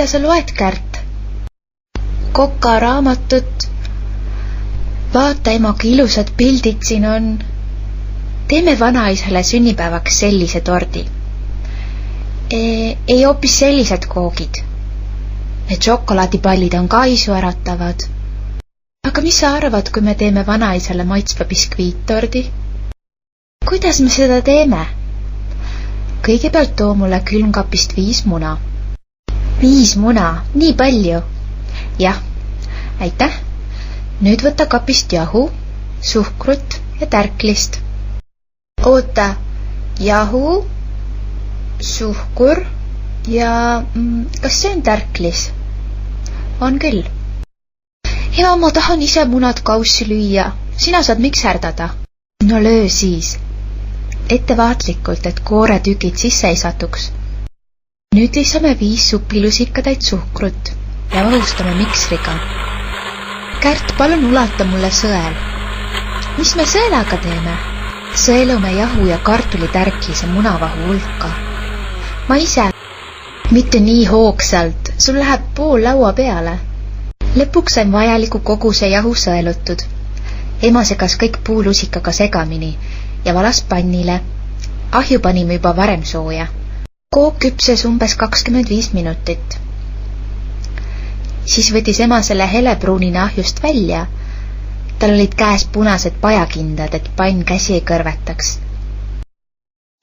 Mida sa loed, Kärt? Koka raamatut. Vaata, ema, kui ilusad pildid siin on. Teeme vanaisale sünnipäevaks sellise tordi. Ei hoopis sellised koogid. Need šokolaadipallid on ka isuäratavad. Aga mis sa arvad, kui me teeme vanaisale maitsva biskviittordi? Kuidas me seda teeme? Kõigepealt too mulle külmkapist 5 muna. 5 muna, nii palju? Jah, aitäh. Nüüd võta kapist jahu, suhkrut ja tärklist. Oota, jahu, suhkur ja kas see on tärklis? On küll. Ema, ma tahan ise munad kaussi lüüa. Sina saad mikserdada. No löö siis. Ettevaatlikult, et kooretükid sisse ei satuks. Nüüd lisame 5 supilusikadaid suhkrut ja vahustame miksriga. Kärt, palun ulata mulle sõel. Mis me sõelaga teeme? Sõelume jahu ja kartulitärklise munavahu hulka. Ma ise. Mitte nii hoogsalt, sul läheb pool laua peale. Lõpuks sain vajaliku koguse jahu sõelutud. Ema segas kõik puulusikaga segamini ja valas pannile. Ahju panime juba varem sooja. Kook küpses umbes 25 minutit. Siis võttis ema selle helepruunina ahjust välja. Tal olid käes punased pajakindad, et pann käsi ei kõrvetaks.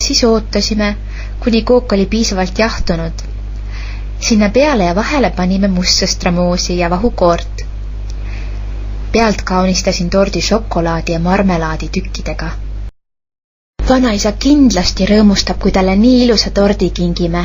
Siis ootasime, kuni kook oli piisavalt jahtunud. Sinna peale ja vahele panime mustsõstramoosi ja vahukoort. Pealt kaunistasin tordi šokolaadi ja marmelaadi tükkidega. Vanaisa kindlasti rõõmustab, kui talle nii ilusa tordi kingime.